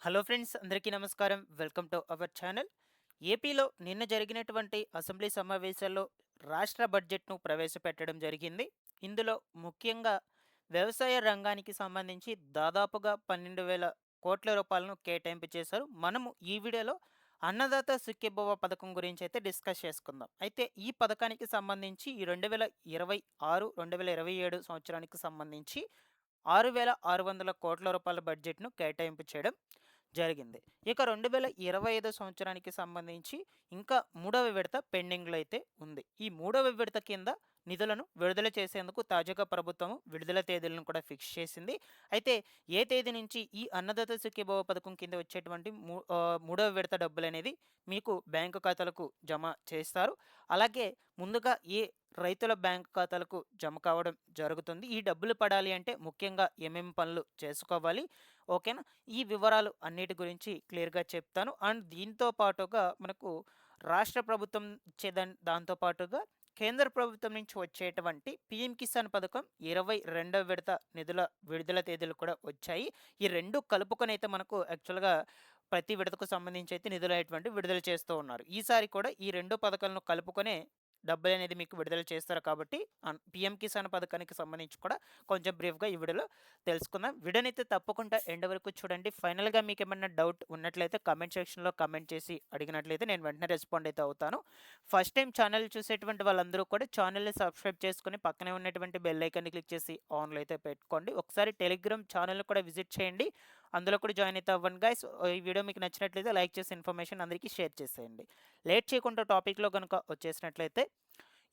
Hello friends, అందరికీ నమస్కారం. Welcome to our channel. ఏపీలో నిన్న జరిగినటువంటి అసెంబ్లీ సమావేశాల్లో రాష్ట్ర బడ్జెట్ను ప్రవేశపెట్టడం జరిగింది. ఇందులో ముఖ్యంగా వ్యవసాయ రంగానికి సంబంధించి దాదాపుగా 12,000 కోట్ల రూపాయలను కేటాయింపు చేశారు. మనము ఈ వీడియోలో అన్నదాత సుఖీభవ పథకం గురించి అయితే డిస్కస్ చేసుకుందాం. అయితే ఈ పథకానికి సంబంధించి ఈ 2026, 2027 సంవత్సరానికి సంబంధించి 6,600 కోట్ల రూపాయల బడ్జెట్ను కేటాయింపు చేయడం జరిగింది. ఇక 2025 సంవత్సరానికి సంబంధించి ఇంకా మూడవ విడత పెండింగ్‌లో అయితే ఉంది. ఈ మూడవ విడత కింద నిధులను విడుదల చేసేందుకు తాజాగా ప్రభుత్వం విడుదల తేదీలను కూడా ఫిక్స్ చేసింది. అయితే ఏ తేదీ నుంచి ఈ అన్నదాత సుఖీభవ పథకం కింద వచ్చేటువంటి మూడవ విడత డబ్బులనేది మీకు బ్యాంకు ఖాతాలకు జమ చేస్తారు. అలాగే ముందుగా ఏ రైతుల బ్యాంకు ఖాతాలకు జమ కావడం జరుగుతుంది. ఈ డబ్బులు పడాలి అంటే ముఖ్యంగా ఏమేమి పనులు చేసుకోవాలి? ఓకేనా? ఈ వివరాలు అన్నిటి గురించి క్లియర్‌గా చెప్తాను. అండ్ దీంతో పాటుగా మనకు రాష్ట్ర ప్రభుత్వం ఇచ్చే దాంతో పాటుగా కేంద్ర ప్రభుత్వం నుంచి వచ్చేటువంటి పీఎం కిసాన్ పథకం 22వ విడత నిధుల విడుదల తేదీలు కూడా వచ్చాయి. ఈ 2 కలుపుకొనైతే మనకు యాక్చువల్‌గా ప్రతి విడతకు సంబంధించి అయితే నిధులనేటువంటివి విడుదల చేస్తూ ఉన్నారు. ఈసారి కూడా ఈ 2 పథకాలను కలుపుకొనే డబ్బులనేది మీకు విడుదల చేస్తారు కాబట్టి పీఎం కిసాన్ పథకానికి సంబంధించి కూడా కొంచెం బ్రీఫ్‌గా ఈ వీడియోలో తెలుసుకుందాం. వీడియోనైతే తప్పకుండా ఎండ్ వరకు చూడండి. ఫైనల్‌గా మీకేమన్నా డౌట్ ఉన్నట్లయితే కామెంట్ సెక్షన్‌లో కామెంట్ చేసి అడిగినట్లయితే నేను వెంటనే రెస్పాండ్ అయితే అవుతాను. ఫస్ట్ టైం ఛానల్ చూసేటువంటి వాళ్ళందరూ కూడా ఛానల్‌ని సబ్స్క్రైబ్ చేసుకొని పక్కనే ఉన్నటువంటి బెల్ ఐకాన్‌ని క్లిక్ చేసి ఆన్‌లో అయితే పెట్టుకోండి. ఒకసారి టెలిగ్రామ్ ఛానల్‌ని కూడా విజిట్ చేయండి. అందులో కూడా జాయిన్ అయితే అవ్వండి గైస్. ఈ వీడియో మీకు నచ్చినట్లయితే లైక్ చేసి ఇన్ఫర్మేషన్ అందరికీ షేర్ చేసేయండి. లేట్ చేయకుండా టాపిక్‌లో గనుక వచ్చేసినట్లయితే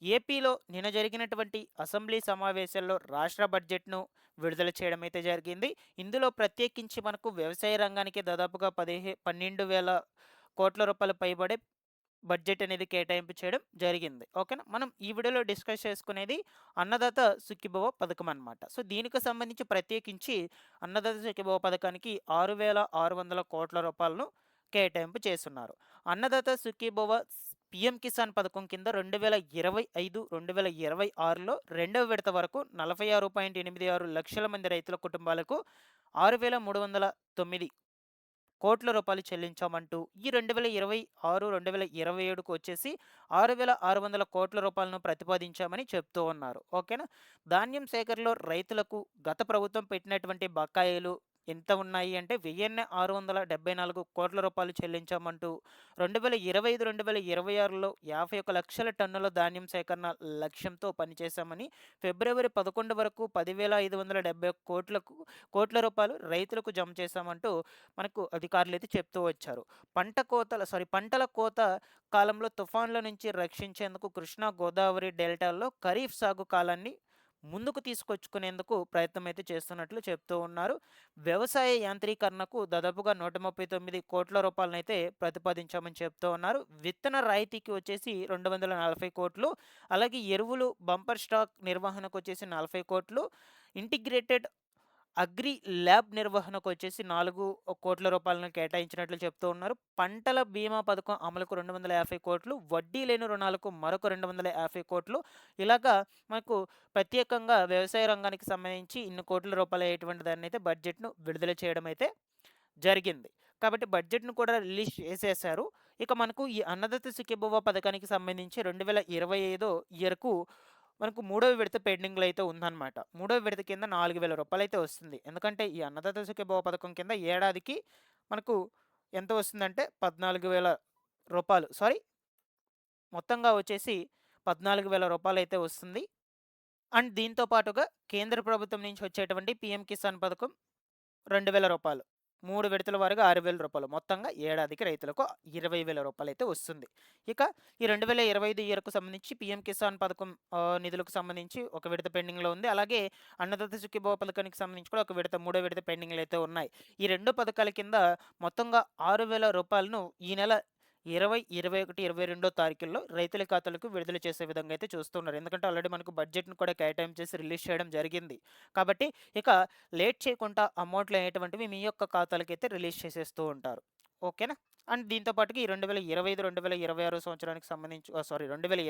ఏపీలో నిన్న జరిగినటువంటి అసెంబ్లీ సమావేశాల్లో రాష్ట్ర బడ్జెట్‌ను విడుదల చేయడం అయితే జరిగింది. ఇందులో ప్రత్యేకించి మనకు వ్యవసాయ రంగానికి దాదాపుగా 12,000 కోట్ల రూపాయలు పైబడే బడ్జెట్ అనేది కేటాయింపు చేయడం జరిగింది. ఓకేనా? మనం ఈ వీడియోలో డిస్కస్ చేసుకునేది అన్నదాత సుఖీభవ పథకం అన్నమాట. సో, దీనికి సంబంధించి ప్రత్యేకించి అన్నదాత సుఖీభవ పథకానికి 6,600 కోట్ల రూపాయలను కేటాయింపు చేసున్నారు. అన్నదాత సుఖీభవ పీఎం కిసాన్ పథకం కింద 2025, 2026లో రెండవ విడత వరకు 46.86 లక్షల మంది రైతుల కుటుంబాలకు 6,309 కోట్ల రూపాయలు చెల్లించామంటూ ఈ 2026, 2027కు వచ్చేసి 6,600 కోట్ల రూపాయలను ప్రతిపాదించామని చెప్తూ ఉన్నారు. ఓకేనా? ధాన్యం సేకరణలో రైతులకు గత ప్రభుత్వం పెట్టినటువంటి బకాయిలు ఎంత ఉన్నాయి అంటే 1,674 కోట్ల రూపాయలు చెల్లించామంటూ 2025, 2026లో 51 లక్షల టన్నుల ధాన్యం సేకరణ లక్ష్యంతో పనిచేశామని ఫిబ్రవరి 11 వరకు 10,570 కోట్ల రూపాయలు రైతులకు జమ చేశామంటూ మనకు అధికారులైతే చెప్తూ వచ్చారు. పంటల కోత కాలంలో తుఫాన్ల నుంచి రక్షించేందుకు కృష్ణా, గోదావరి డెల్టాల్లో ఖరీఫ్ సాగు కాలాన్ని ముందుకు తీసుకొచ్చుకునేందుకు ప్రయత్నం అయితే చేస్తున్నట్లు చెప్తూ ఉన్నారు. వ్యవసాయ యాంత్రీకరణకు దాదాపుగా 139 కోట్ల రూపాయలనైతే ప్రతిపాదించామని చెప్తూ ఉన్నారు. విత్తన రాయితీకి వచ్చేసి 240 కోట్లు, అలాగే ఎరువులు బంపర్ స్టాక్ నిర్వహణకు వచ్చేసి 40 కోట్లు, ఇంటిగ్రేటెడ్ అగ్రి ల్యాబ్ నిర్వహణకు వచ్చేసి 4 కోట్ల రూపాయలను కేటాయించినట్లు చెప్తూ ఉన్నారు. పంటల బీమా పథకం అమలుకు 250 కోట్లు, వడ్డీ లేని రుణాలకు మరొక 250 కోట్లు. ఇలాగా మనకు ప్రత్యేకంగా వ్యవసాయ రంగానికి సంబంధించి ఇన్ని కోట్ల రూపాయలు అయ్యేటువంటి దాన్నైతే బడ్జెట్‌ను విడుదల చేయడం అయితే జరిగింది. కాబట్టి బడ్జెట్‌ను కూడా రిలీజ్ చేసేశారు. ఇక మనకు ఈ అన్నదాత సుఖీభవ పథకానికి సంబంధించి 2025 ఇయర్‌కు మనకు మూడవ విడత పెండింగ్‌లో అయితే ఉందన్నమాట. మూడవ విడత కింద 4,000 రూపాయలైతే వస్తుంది. ఎందుకంటే ఈ అన్నదాత సుఖీభవ పథకం కింద ఏడాదికి మనకు ఎంత వస్తుందంటే 14,000 రూపాయలు. మొత్తంగా వచ్చేసి 14,000 రూపాయలైతే వస్తుంది. అండ్ దీంతో పాటుగా కేంద్ర ప్రభుత్వం నుంచి వచ్చేటువంటి పీఎం కిసాన్ పథకం 2,000 రూపాయలు. 3 విడతల వారీగా 6,000 రూపాయలు. మొత్తంగా ఏడాదికి రైతులకు 20,000 రూపాయలైతే వస్తుంది. ఇక ఈ 2025 ఇయర్‌కు సంబంధించి పీఎం కిసాన్ పథకం నిధులకు సంబంధించి ఒక విడత పెండింగ్‌లో ఉంది. అలాగే అన్నదాత సుఖీభవ పథకానికి సంబంధించి కూడా ఒక విడత, మూడో విడత పెండింగ్‌లో అయితే ఉన్నాయి. ఈ 2 పథకాల కింద మొత్తంగా 6,000 రూపాయలను ఈ నెల 20, 21, 22 తారీఖుల్లో రైతుల ఖాతాలకు విడుదల చేసే విధంగా అయితే చూస్తున్నారు. ఎందుకంటే ఆల్రెడీ మనకు బడ్జెట్‌ను కూడా కేటాయింపు చేసి రిలీజ్ చేయడం జరిగింది. కాబట్టి ఇక లేట్ చేయకుండా అమౌంట్‌లు అనేటువంటివి మీ యొక్క ఖాతాలకైతే రిలీజ్ చేసేస్తూ ఉంటారు. ఓకేనా? అండ్ దీంతో పాటుగా ఈ 2025, 2026 సంవత్సరానికి సంబంధించి 2026,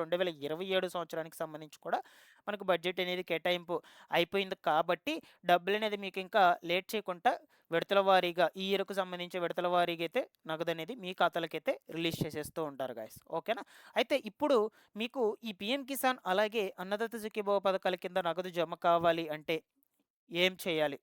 2027 సంవత్సరానికి సంబంధించి కూడా మనకు బడ్జెట్ అనేది కేటాయింపు అయిపోయింది కాబట్టి డబ్బులనేది మీకు ఇంకా లేట్ చేయకుండా విడతల వారీగా ఈ ఇయర్‌కు సంబంధించి విడతల వారీగా అయితే నగదనేది మీ ఖాతాలకైతే రిలీజ్ చేసేస్తూ ఉంటారు గాయ్స్. ఓకేనా? అయితే ఇప్పుడు మీకు ఈ పీఎం కిసాన్ అలాగే అన్నదాత సుఖీభవ పథకాల కింద నగదు జమ కావాలి అంటే ఏం చేయాలి?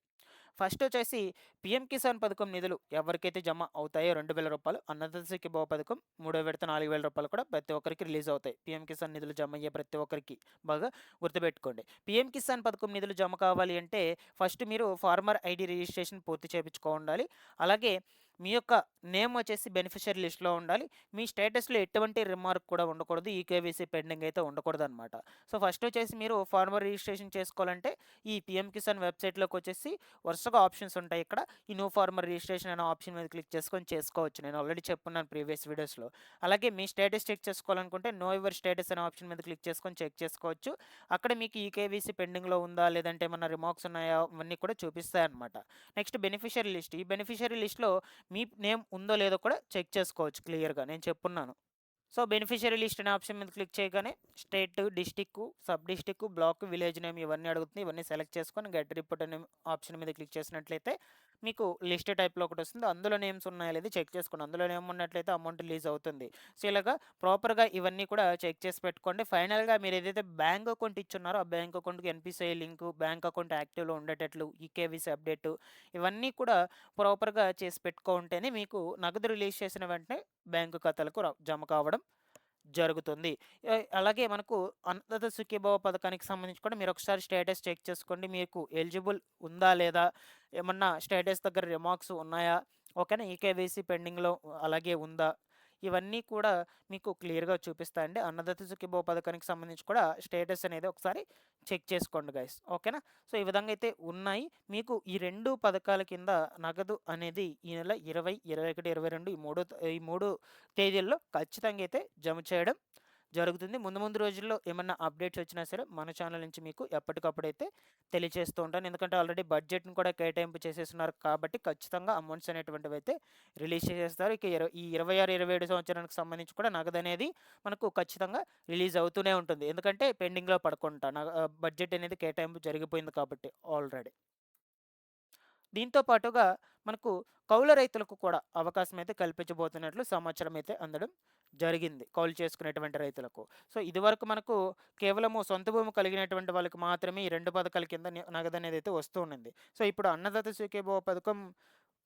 ఫస్ట్ వచ్చేసి పీఎం కిసాన్ పథకం నిధులు ఎవరికైతే జమ అవుతాయో రూ. 2,000 అన్నదాత సుఖీభవ పథకం మూడో విడత రూ. 4,000 కూడా ప్రతి ఒక్కరికి రిలీజ్ అవుతాయి. పీఎం కిసాన్ నిధులు జమ అయ్యే ప్రతి ఒక్కరికి బాగా గుర్తుపెట్టుకోండి. పీఎం కిసాన్ పథకం నిధులు జమ కావాలి అంటే ఫస్ట్ మీరు ఫార్మర్ ఐడి రిజిస్ట్రేషన్ పూర్తి చేయించుకోవాలి. అలాగే మీ యొక్క నేమ్ వచ్చేసి బెనిఫిషియరీ లిస్ట్‌లో ఉండాలి. మీ స్టేటస్‌లో ఎటువంటి రిమార్క్ కూడా ఉండకూడదు. ఈకేవైసీ పెండింగ్ అయితే ఉండకూడదనమాట. సో ఫస్ట్ వచ్చేసి మీరు ఫార్మర్ రిజిస్ట్రేషన్ చేసుకోవాలంటే ఈ పీఎం కిసాన్ వెబ్‌సైట్‌లోకి వచ్చేసి వరుసగా ఆప్షన్స్ ఉంటాయి ఇక్కడ. ఈ న్యూ ఫార్మర్ రిజిస్ట్రేషన్ అనే ఆప్షన్ మీద క్లిక్ చేసుకొని చేసుకోవచ్చు. నేను ఆల్రెడీ చెప్పున్నాను ప్రీవియస్ వీడియోస్‌లో. అలాగే మీ స్టేటస్ చెక్ చేసుకోవాలనుకుంటే నో యువర్ స్టేటస్ అనే ఆప్షన్ మీద క్లిక్ చేసుకొని చెక్ చేసుకోవచ్చు. అక్కడ మీకు ఈకేవైసీ పెండింగ్‌లో ఉందా? లేదంటే ఏమన్నా రిమార్క్స్ ఉన్నాయా? అవన్నీ కూడా చూపిస్తాయన్నమాట. Next beneficiary list. ఈ బెనిఫిషియరీ లిస్ట్‌లో మీ నేమ్ ఉందో లేదో కూడా చెక్ చేసుకోవచ్చు క్లియర్‌గా. నేను చెప్పున్నాను. సో బెనిఫిషియరీ లిస్ట్ అనే ఆప్షన్ మీద క్లిక్ చేయగానే state, district, sub district, block, village name ఇవన్నీ అడుగుతుంది. ఇవన్నీ సెలెక్ట్ చేసుకొని గెట్ రిపోర్ట్ అనే ఆప్షన్ మీద క్లిక్ చేసినట్లయితే మీకు లిస్ట్ టైప్‌లో ఒకటి వస్తుంది. అందులో నేమ్స్ ఉన్నాయో లేదో చెక్ చేసుకోండి. అందులో నేమ్ ఉన్నట్లయితే అమౌంట్ రిలీజ్ అవుతుంది. సో ఇలాగా ప్రాపర్‌గా ఇవన్నీ కూడా చెక్ చేసి పెట్టుకోండి. ఫైనల్‌గా మీరు ఏదైతే బ్యాంక్ అకౌంట్ ఇచ్చున్నారో ఆ బ్యాంక్ అకౌంట్‌కి ఎన్‌పిసిఐ లింకు, బ్యాంక్ అకౌంట్ యాక్టివ్‌లో ఉండేటట్లు ఈకేవైసీ అప్డేటు ఇవన్నీ కూడా ప్రాపర్‌గా చేసి పెట్టుకుంటేనే మీకు నగదు రిలీజ్ చేసిన వెంటనే బ్యాంకు ఖాతాలకు జమ కావడం జరుగుతుంది. అలాగే మనకు అన్నదాత సుఖీభవ పథకానికి సంబంధించి కూడా మీరొకసారి స్టేటస్ చెక్ చేసుకోండి. మీకు ఎలిజిబుల్ ఉందా? లేదా? ఏమన్నా స్టేటస్ దగ్గర రిమార్క్స్ ఉన్నాయా? ఓకేనా? ఈకేవైసీ పెండింగ్‌లో అలాగే ఉందా? ఇవన్నీ కూడా మీకు క్లియర్‌గా చూపిస్తాయండి. అన్నదాత సుఖీభవ పథకానికి సంబంధించి కూడా స్టేటస్ అనేది ఒకసారి చెక్ చేసుకోండి గైస్. ఓకేనా? సో, ఈ విధంగా అయితే ఉన్నాయి. మీకు ఈ 2 పథకాల కింద నగదు అనేది ఈ నెల 20, 21, 22 ఈ 3 తేదీల్లో ఖచ్చితంగా అయితే జమ చేయడం జరుగుతుంది. ముందు ముందు రోజుల్లో ఏమన్నా అప్డేట్స్ వచ్చినా సరే మన ఛానల్ నుంచి మీకు ఎప్పటికప్పుడైతే తెలియజేస్తూ ఉంటాను. ఎందుకంటే ఆల్రెడీ బడ్జెట్‌ని కూడా కేటాయింపు చేసేస్తున్నారు కాబట్టి ఖచ్చితంగా అమౌంట్స్ అనేటువంటివైతే రిలీజ్ చేసేస్తారు. ఇక ఈ 26, 27 సంవత్సరానికి సంబంధించి కూడా నగదనేది మనకు ఖచ్చితంగా రిలీజ్ అవుతూనే ఉంటుంది. ఎందుకంటే పెండింగ్‌లో పడకుండా బడ్జెట్ అనేది కేటాయింపు జరిగిపోయింది కాబట్టి ఆల్రెడీ. దీంతో పాటుగా మనకు కౌలు రైతులకు కూడా అవకాశం అయితే కల్పించబోతున్నట్లు సమాచారం అయితే అందడం జరిగింది. కౌలు చేసుకునేటువంటి రైతులకు. సో, ఇదివరకు మనకు కేవలము సొంత భూమి కలిగినటువంటి వాళ్ళకి మాత్రమే ఈ 2 పథకాల కింద నగదనేది అయితే వస్తూ ఉండింది. సో, ఇప్పుడు అన్నదాత సుఖీభవ పథకం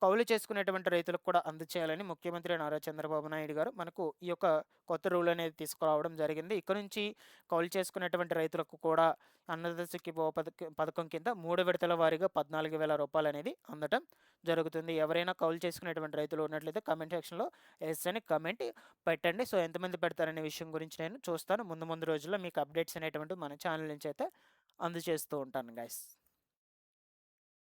కౌలు చేసుకునేటువంటి రైతులకు కూడా అందచేయాలని ముఖ్యమంత్రి నారా చంద్రబాబు నాయుడు గారు మనకు ఈ యొక్క కొత్త రూల్ అనేది తీసుకురావడం జరిగింది. ఇక నుంచి కౌలు చేసుకునేటువంటి రైతులకు కూడా అన్నదాత సుఖీభవ పథకం కింద 3 విడతల వారీగా రూ. 14,000 అనేది అందటం జరుగుతుంది. ఎవరైనా కౌలు చేసుకునేటువంటి రైతులు ఉన్నట్లయితే కామెంట్ సెక్షన్‌లో యెస్ అని కామెంట్ పెట్టండి. సో, ఎంతమంది పెడతారనే విషయం గురించి నేను చూస్తాను. ముందు ముందు రోజుల్లో మీకు అప్డేట్స్ అనేటువంటివి మన ఛానల్ నుంచి అయితే అందజేస్తూ ఉంటాను గైస్.